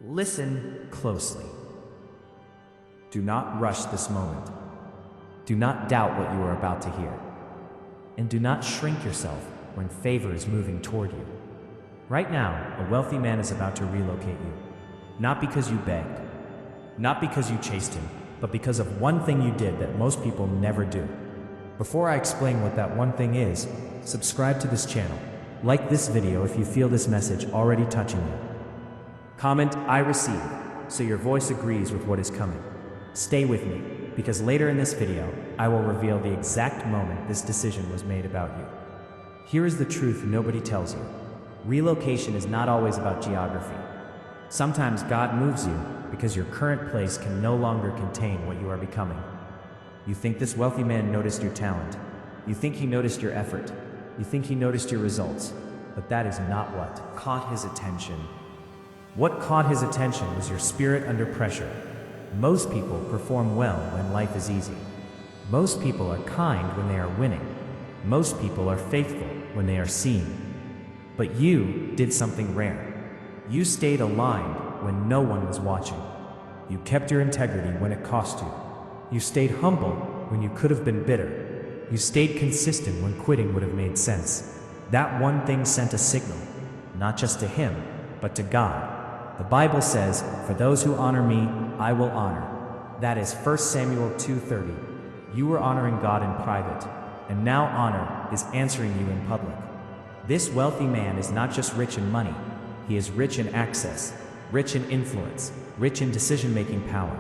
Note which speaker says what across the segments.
Speaker 1: Listen closely. Do not rush this moment. Do not doubt what you are about to hear. And do not shrink yourself when favor is moving toward you. Right now, a wealthy man is about to relocate you. Not because you begged, not because you chased him, but because of one thing you did that most people never do. Before I explain what that one thing is, subscribe to this channel. Like this video if you feel this message already touching you. Comment, "I receive," so your voice agrees with what is coming. Stay with me, because later in this video, I will reveal the exact moment this decision was made about you. Here is the truth nobody tells you. Relocation is not always about geography. Sometimes God moves you because your current place can no longer contain what you are becoming. You think this wealthy man noticed your talent. You think he noticed your effort. You think he noticed your results. But that is not what caught his attention. What caught his attention was your spirit under pressure. Most people perform well when life is easy. Most people are kind when they are winning. Most people are faithful when they are seen. But you did something rare. You stayed aligned when no one was watching. You kept your integrity when it cost you. You stayed humble when you could have been bitter. You stayed consistent when quitting would have made sense. That one thing sent a signal, not just to him, but to God. The Bible says, "For those who honor me, I will honor." That is 1 Samuel 2:30. You were honoring God in private, and now honor is answering you in public. This wealthy man is not just rich in money, he is rich in access, rich in influence, rich in decision-making power.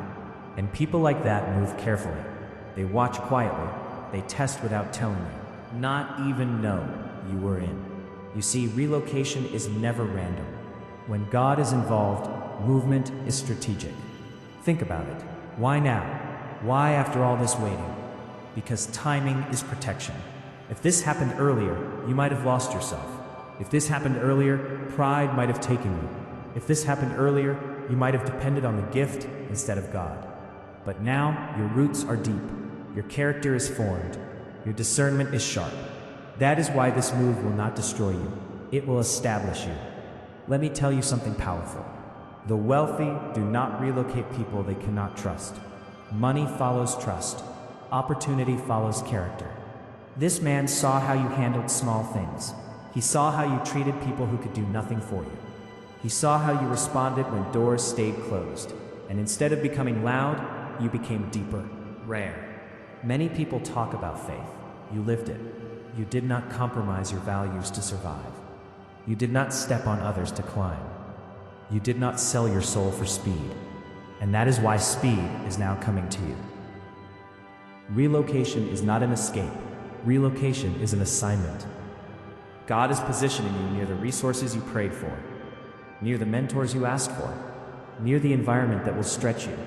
Speaker 1: And people like that move carefully. They watch quietly, they test without telling you, not even know you were in. You see, relocation is never random. When God is involved, movement is strategic. Think about it. Why now? Why after all this waiting? Because timing is protection. If this happened earlier, you might have lost yourself. If this happened earlier, pride might have taken you. If this happened earlier, you might have depended on the gift instead of God. But now, your roots are deep. Your character is formed. Your discernment is sharp. That is why this move will not destroy you. It will establish you. Let me tell you something powerful. The wealthy do not relocate people they cannot trust. Money follows trust. Opportunity follows character. This man saw how you handled small things. He saw how you treated people who could do nothing for you. He saw how you responded when doors stayed closed. And instead of becoming loud, you became deeper, rare. Many people talk about faith. You lived it. You did not compromise your values to survive. You did not step on others to climb. You did not sell your soul for speed. And that is why speed is now coming to you. Relocation is not an escape. Relocation is an assignment. God is positioning you near the resources you prayed for, near the mentors you asked for, near the environment that will stretch you.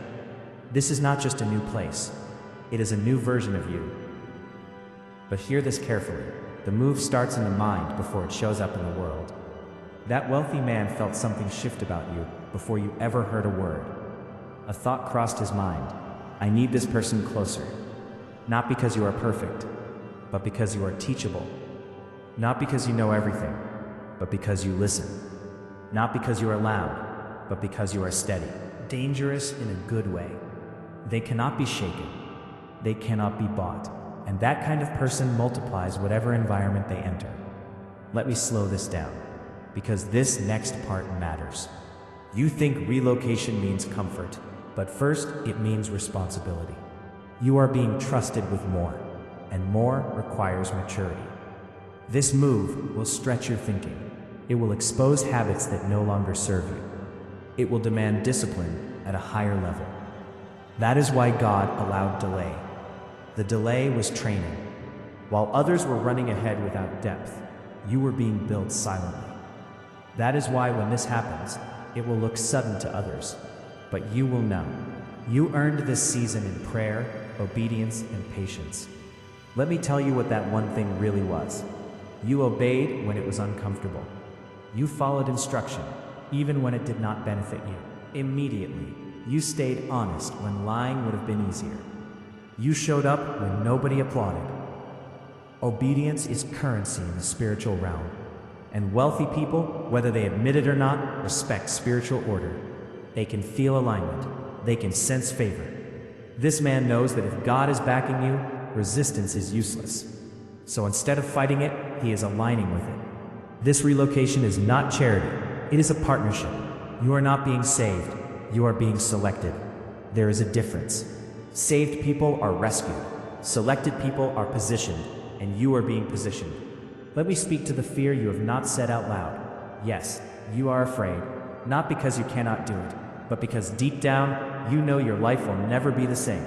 Speaker 1: This is not just a new place. It is a new version of you. But hear this carefully. The move starts in the mind before it shows up in the world. That wealthy man felt something shift about you before you ever heard a word. A thought crossed his mind. I need this person closer. Not because you are perfect, but because you are teachable. Not because you know everything, but because you listen. Not because you are loud, but because you are steady. Dangerous in a good way. They cannot be shaken. They cannot be bought. And that kind of person multiplies whatever environment they enter. Let me slow this down, because this next part matters. You think relocation means comfort, but first it means responsibility. You are being trusted with more, and more requires maturity. This move will stretch your thinking. It will expose habits that no longer serve you. It will demand discipline at a higher level. That is why God allowed delay. The delay was training. While others were running ahead without depth, you were being built silently. That is why when this happens, it will look sudden to others, but you will know. You earned this season in prayer, obedience, and patience. Let me tell you what that one thing really was. You obeyed when it was uncomfortable. You followed instruction, even when it did not benefit you. Immediately, you stayed honest when lying would have been easier. You showed up when nobody applauded. Obedience is currency in the spiritual realm. And wealthy people, whether they admit it or not, respect spiritual order. They can feel alignment. They can sense favor. This man knows that if God is backing you, resistance is useless. So instead of fighting it, he is aligning with it. This relocation is not charity. It is a partnership. You are not being saved. You are being selected. There is a difference. Saved people are rescued. Selected people are positioned, and you are being positioned. Let me speak to the fear you have not said out loud. Yes, you are afraid, not because you cannot do it, but because deep down, you know your life will never be the same.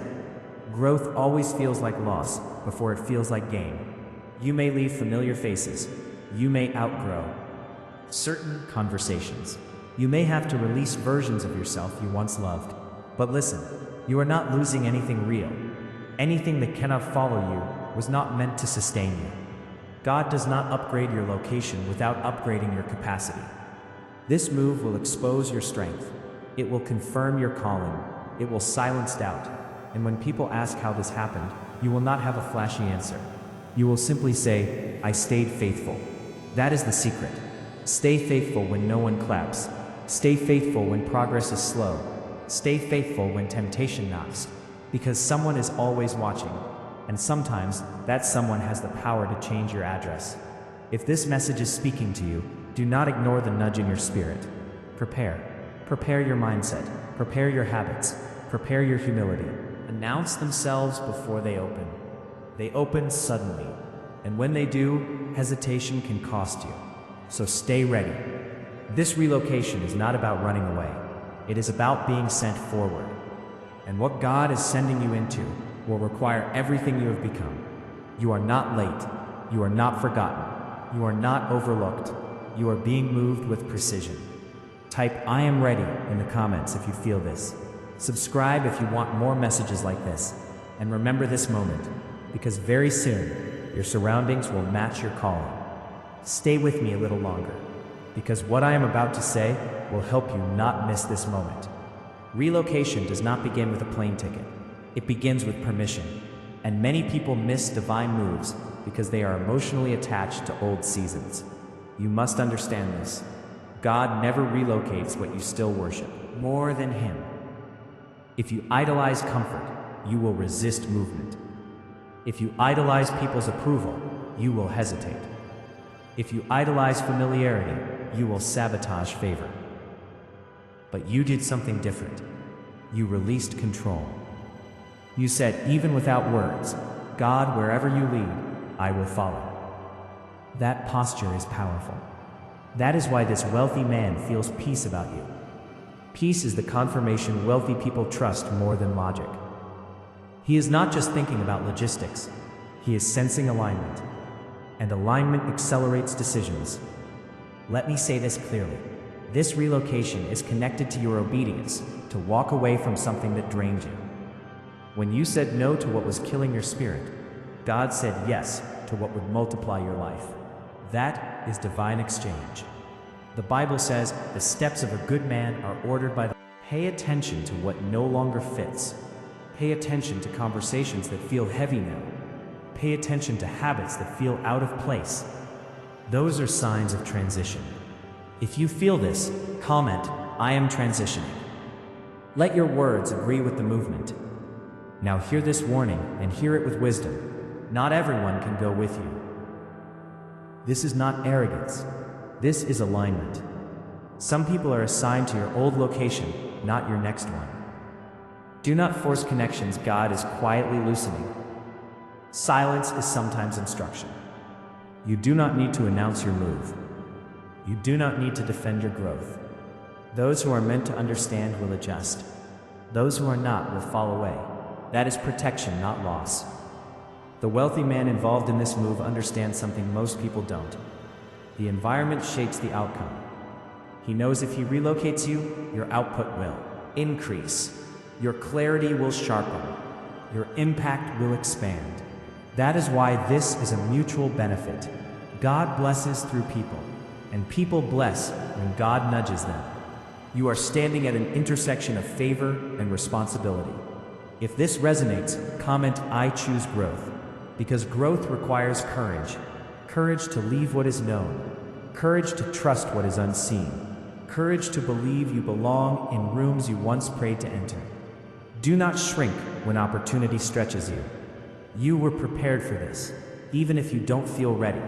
Speaker 1: Growth always feels like loss before it feels like gain. You may leave familiar faces. You may outgrow certain conversations. You may have to release versions of yourself you once loved. But listen, you are not losing anything real. Anything that cannot follow you was not meant to sustain you. God does not upgrade your location without upgrading your capacity. This move will expose your strength. It will confirm your calling. It will silence doubt. And when people ask how this happened, you will not have a flashy answer. You will simply say, I stayed faithful. That is the secret. Stay faithful when no one claps. Stay faithful when progress is slow. Stay faithful when temptation knocks. Because someone is always watching. And sometimes, that someone has the power to change your address. If this message is speaking to you, do not ignore the nudge in your spirit. Prepare. Prepare your mindset. Prepare your habits. Prepare your humility. Announce themselves before they open. They open suddenly. And when they do, hesitation can cost you. So stay ready. This relocation is not about running away. It is about being sent forward. And what God is sending you into will require everything you have become. You are not late. You are not forgotten. You are not overlooked. You are being moved with precision. Type I am ready in the comments if you feel this. Subscribe if you want more messages like this. And remember this moment, because very soon, your surroundings will match your calling. Stay with me a little longer, because what I am about to say will help you not miss this moment. Relocation does not begin with a plane ticket. It begins with permission. And many people miss divine moves because they are emotionally attached to old seasons. You must understand this. God never relocates what you still worship, more than Him. If you idolize comfort, you will resist movement. If you idolize people's approval, you will hesitate. If you idolize familiarity, you will sabotage favor. But you did something different. You released control. You said, even without words, God, wherever you lead, I will follow. That posture is powerful. That is why this wealthy man feels peace about you. Peace is the confirmation wealthy people trust more than logic. He is not just thinking about logistics. He is sensing alignment. And alignment accelerates decisions. Let me say this clearly. This relocation is connected to your obedience to walk away from something that drained you. When you said no to what was killing your spirit, God said yes to what would multiply your life. That is divine exchange. The Bible says the steps of a good man are ordered by the... Pay attention to what no longer fits. Pay attention to conversations that feel heavy now. Pay attention to habits that feel out of place. Those are signs of transition. If you feel this, comment, I am transitioning. Let your words agree with the movement. Now hear this warning and hear it with wisdom. Not everyone can go with you. This is not arrogance. This is alignment. Some people are assigned to your old location, not your next one. Do not force connections God is quietly loosening. Silence is sometimes instruction. You do not need to announce your move. You do not need to defend your growth. Those who are meant to understand will adjust. Those who are not will fall away. That is protection, not loss. The wealthy man involved in this move understands something most people don't. The environment shapes the outcome. He knows if he relocates you, your output will increase. Your clarity will sharpen. Your impact will expand. That is why this is a mutual benefit. God blesses through people, and people bless when God nudges them. You are standing at an intersection of favor and responsibility. If this resonates, comment I choose growth. Because growth requires courage. Courage to leave what is known. Courage to trust what is unseen. Courage to believe you belong in rooms you once prayed to enter. Do not shrink when opportunity stretches you. You were prepared for this, even if you don't feel ready.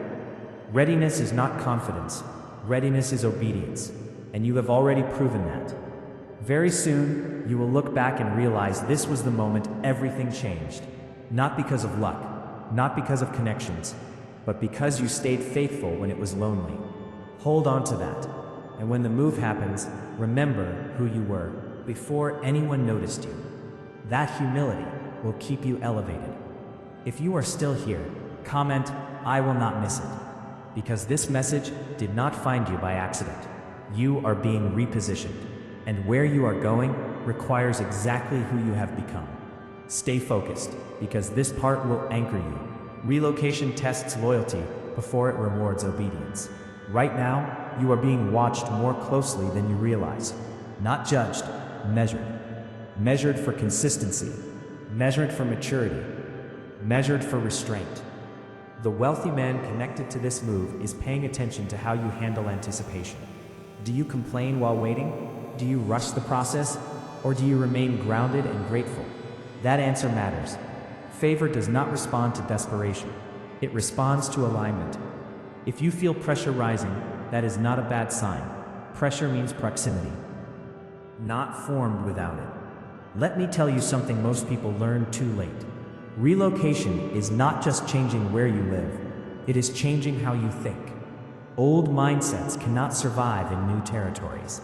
Speaker 1: Readiness is not confidence. Readiness is obedience, and you have already proven that. Very soon, you will look back and realize this was the moment everything changed. Not because of luck, not because of connections, but because you stayed faithful when it was lonely. Hold on to that. And when the move happens, remember who you were before anyone noticed you. That humility will keep you elevated. If you are still here, comment, "I will not miss it." Because this message did not find you by accident. You are being repositioned. And where you are going requires exactly who you have become. Stay focused, because this part will anchor you. Relocation tests loyalty before it rewards obedience. Right now, you are being watched more closely than you realize. Not judged, measured. Measured for consistency, measured for maturity, measured for restraint. The wealthy man connected to this move is paying attention to how you handle anticipation. Do you complain while waiting? Do you rush the process? Or do you remain grounded and grateful? That answer matters. Favor does not respond to desperation. It responds to alignment. If you feel pressure rising, that is not a bad sign. Pressure means proximity, not formed without it. Let me tell you something most people learn too late. Relocation is not just changing where you live, it is changing how you think. Old mindsets cannot survive in new territories.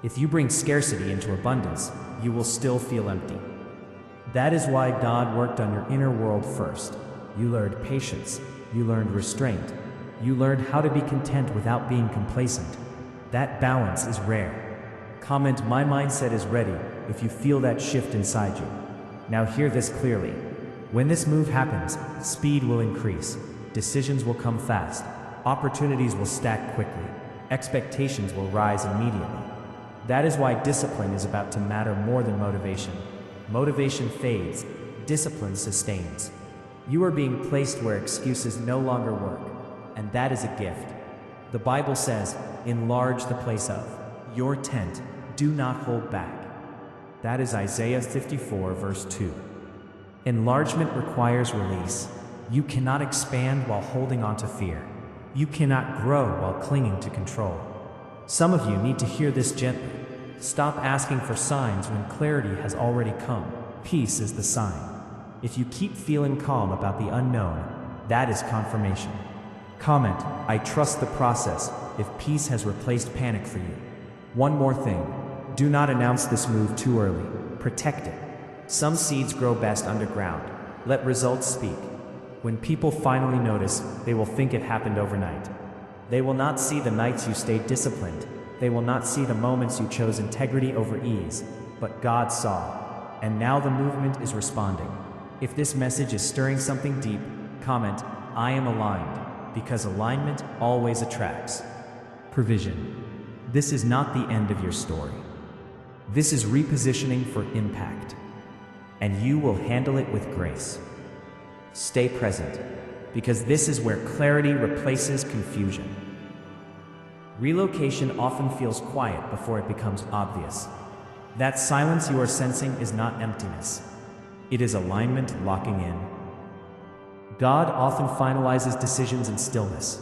Speaker 1: If you bring scarcity into abundance, you will still feel empty. That is why God worked on your inner world first. You learned patience, you learned restraint, you learned how to be content without being complacent. That balance is rare. Comment, "My mindset is ready," if you feel that shift inside you. Now hear this clearly. When this move happens, speed will increase, decisions will come fast, opportunities will stack quickly, expectations will rise immediately. That is why discipline is about to matter more than motivation. Motivation fades, discipline sustains. You are being placed where excuses no longer work, and that is a gift. The Bible says, "Enlarge the place of your tent, do not hold back." That is Isaiah 54, verse 2. Enlargement requires release. You cannot expand while holding on to fear. You cannot grow while clinging to control. Some of you need to hear this gently. Stop asking for signs when clarity has already come. Peace is the sign. If you keep feeling calm about the unknown, that is confirmation. Comment, "I trust the process," if peace has replaced panic for you. One more thing. Do not announce this move too early. Protect it. Some seeds grow best underground. Let results speak. When people finally notice, they will think it happened overnight. They will not see the nights you stayed disciplined. They will not see the moments you chose integrity over ease. But God saw. And now the movement is responding. If this message is stirring something deep, comment, "I am aligned," because alignment always attracts provision. This is not the end of your story. This is repositioning for impact. And you will handle it with grace. Stay present, because this is where clarity replaces confusion. Relocation often feels quiet before it becomes obvious. That silence you are sensing is not emptiness. It is alignment locking in. God often finalizes decisions in stillness.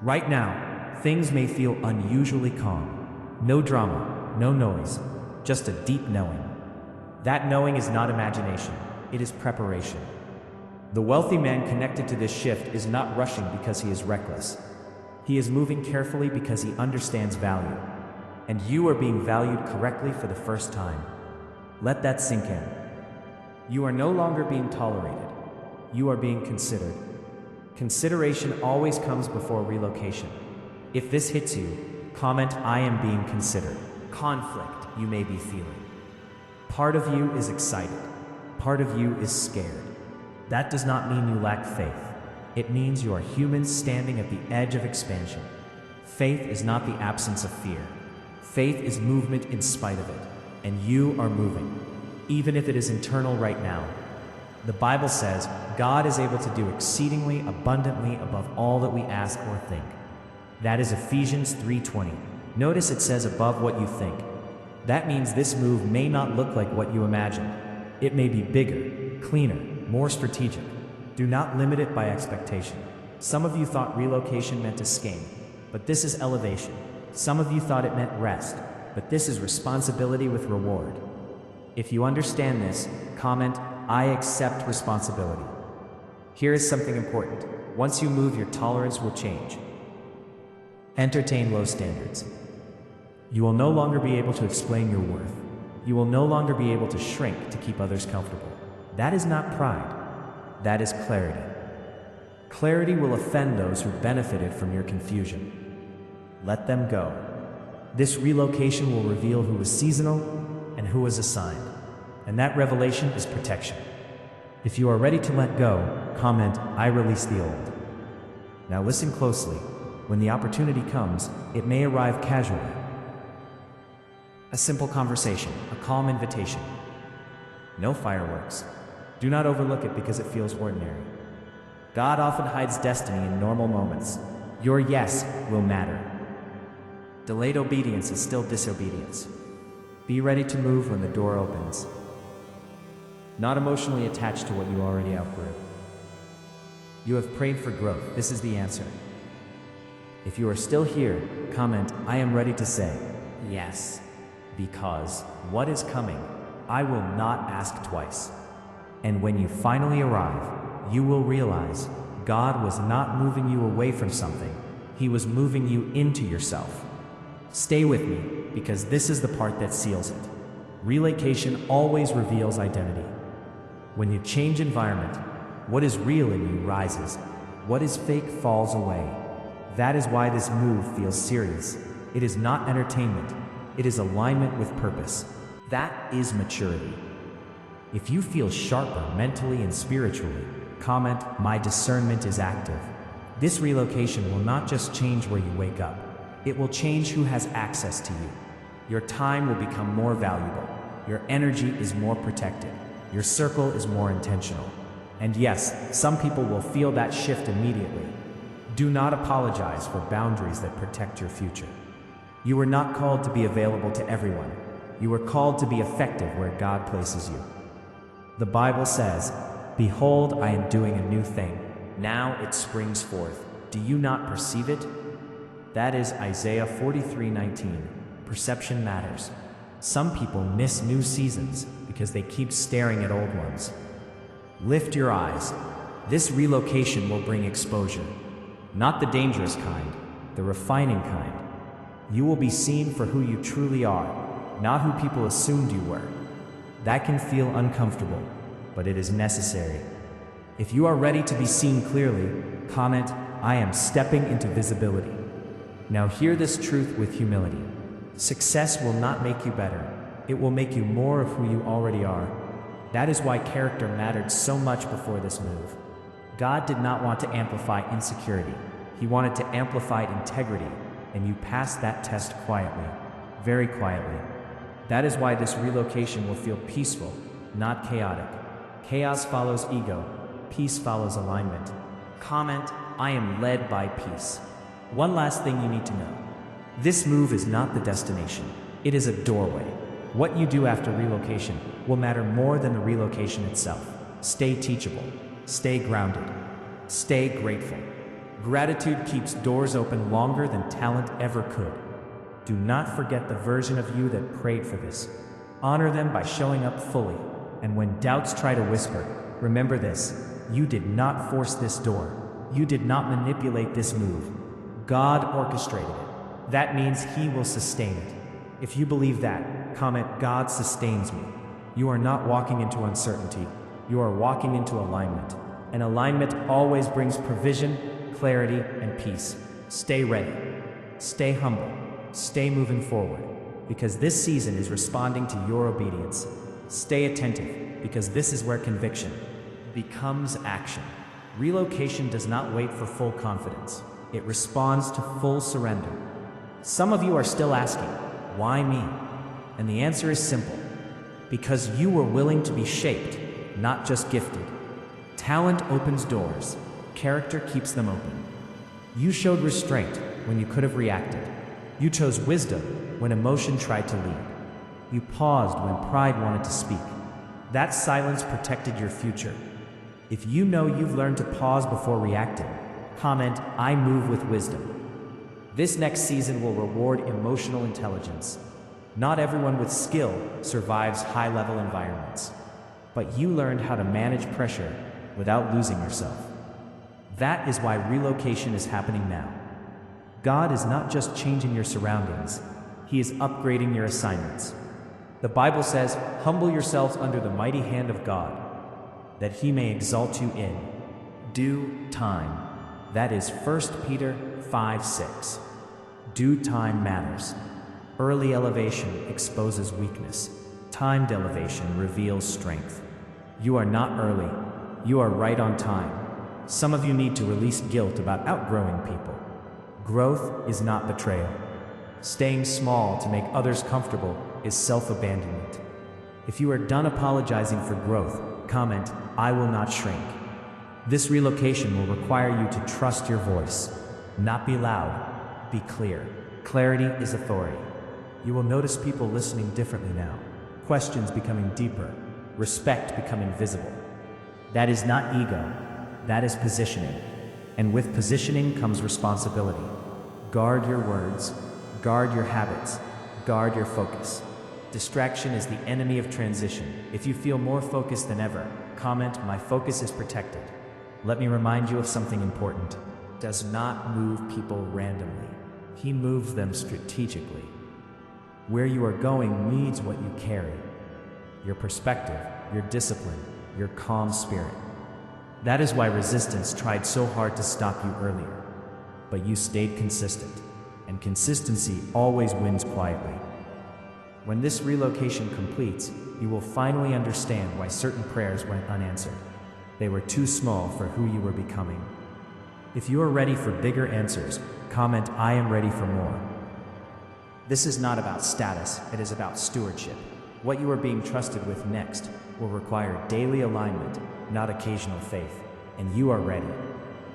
Speaker 1: Right now, things may feel unusually calm. No drama, no noise, just a deep knowing. That knowing is not imagination, it is preparation. The wealthy man connected to this shift is not rushing because he is reckless. He is moving carefully because he understands value. And you are being valued correctly for the first time. Let that sink in. You are no longer being tolerated. You are being considered. Consideration always comes before relocation. If this hits you, comment, "I am being considered." Conflict you may be feeling. Part of you is excited. Part of you is scared. That does not mean you lack faith. It means you are humans standing at the edge of expansion. Faith is not the absence of fear. Faith is movement in spite of it. And you are moving, even if it is internal right now. The Bible says God is able to do exceedingly abundantly above all that we ask or think. That is Ephesians 3:20. Notice it says above what you think. That means this move may not look like what you imagined. It may be bigger, cleaner, more strategic. Do not limit it by expectation. Some of you thought relocation meant escape, but this is elevation. Some of you thought it meant rest, but this is responsibility with reward. If you understand this, comment, "I accept responsibility." Here is something important. Once you move, your tolerance will change. Entertain low standards. You will no longer be able to explain your worth. You will no longer be able to shrink to keep others comfortable. That is not pride. That is clarity. Clarity will offend those who benefited from your confusion. Let them go. This relocation will reveal who was seasonal and who was assigned. And that revelation is protection. If you are ready to let go, comment, "I release the old." Now listen closely. When the opportunity comes, it may arrive casually. A simple conversation, a calm invitation. No fireworks. Do not overlook it because it feels ordinary. God often hides destiny in normal moments. Your yes will matter. Delayed obedience is still disobedience. Be ready to move when the door opens. Not emotionally attached to what you already outgrew. You have prayed for growth. This is the answer. If you are still here, comment, "I am ready to say yes." Because what is coming, I will not ask twice. And when you finally arrive, you will realize God was not moving you away from something. He was moving you into yourself. Stay with me, because this is the part that seals it. Relocation always reveals identity. When you change environment, what is real in you rises. What is fake falls away. That is why this move feels serious. It is not entertainment. It is alignment with purpose. That is maturity. If you feel sharper mentally and spiritually, comment, "My discernment is active." This relocation will not just change where you wake up. It will change who has access to you. Your time will become more valuable. Your energy is more protected. Your circle is more intentional. And yes, some people will feel that shift immediately. Do not apologize for boundaries that protect your future. You were not called to be available to everyone. You were called to be effective where God places you. The Bible says, "Behold, I am doing a new thing. Now it springs forth. Do you not perceive it?" That is Isaiah 43:19. Perception matters. Some people miss new seasons because they keep staring at old ones. Lift your eyes. This relocation will bring exposure. Not the dangerous kind, the refining kind. You will be seen for who you truly are, not who people assumed you were. That can feel uncomfortable, but it is necessary. If you are ready to be seen clearly, comment, "I am stepping into visibility." Now hear this truth with humility. Success will not make you better. It will make you more of who you already are. That is why character mattered so much before this move. God did not want to amplify insecurity. He wanted to amplify integrity, and you passed that test quietly, very quietly. That is why this relocation will feel peaceful, not chaotic. Chaos follows ego. Peace follows alignment. Comment, "I am led by peace." One last thing you need to know. This move is not the destination. It is a doorway. What you do after relocation will matter more than the relocation itself. Stay teachable. Stay grounded. Stay grateful. Gratitude keeps doors open longer than talent ever could. Do not forget the version of you that prayed for this. Honor them by showing up fully. And when doubts try to whisper, remember this: you did not force this door. You did not manipulate this move. God orchestrated it. That means He will sustain it. If you believe that, comment, "God sustains me." You are not walking into uncertainty. You are walking into alignment. And alignment always brings provision, clarity, and peace. Stay ready. Stay humble. Stay moving forward, because this season is responding to your obedience. Stay attentive, because this is where conviction becomes action. Relocation does not wait for full confidence. It responds to full surrender. Some of you are still asking, "Why me?" And the answer is simple. Because you were willing to be shaped, not just gifted. Talent opens doors. Character keeps them open. You showed restraint when you could have reacted. You chose wisdom when emotion tried to lead. You paused when pride wanted to speak. That silence protected your future. If you know you've learned to pause before reacting, comment, "I move with wisdom." This next season will reward emotional intelligence. Not everyone with skill survives high-level environments, but you learned how to manage pressure without losing yourself. That is why relocation is happening now. God is not just changing your surroundings, He is upgrading your assignments. The Bible says, "Humble yourselves under the mighty hand of God, that He may exalt you in due time." That is 1 Peter 5:6. Due time matters. Early elevation exposes weakness. Timed elevation reveals strength. You are not early. You are right on time. Some of you need to release guilt about outgrowing people. Growth is not betrayal. Staying small to make others comfortable is self-abandonment. If you are done apologizing for growth, comment, "I will not shrink." This relocation will require you to trust your voice. Not be loud, be clear. Clarity is authority. You will notice people listening differently now. Questions becoming deeper. Respect becoming visible. That is not ego. That is positioning. And with positioning comes responsibility. Guard your words. Guard your habits. Guard your focus. Distraction is the enemy of transition. If you feel more focused than ever, comment, "My focus is protected." Let me remind you of something important. Does not move people randomly. He moves them strategically. Where you are going needs what you carry. Your perspective, your discipline, your calm spirit. That is why resistance tried so hard to stop you earlier. But you stayed consistent. And consistency always wins quietly. When this relocation completes, you will finally understand why certain prayers went unanswered. They were too small for who you were becoming. If you are ready for bigger answers, comment, "I am ready for more." This is not about status, it is about stewardship. What you are being trusted with next will require daily alignment, not occasional faith. And you are ready.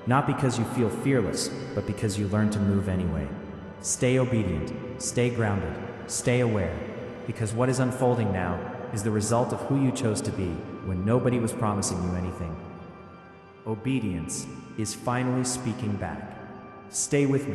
Speaker 1: Not because you feel fearless, but because you learn to move anyway. Stay obedient, stay grounded, stay aware, because what is unfolding now is the result of who you chose to be when nobody was promising you anything. Obedience is finally speaking back. Stay with me.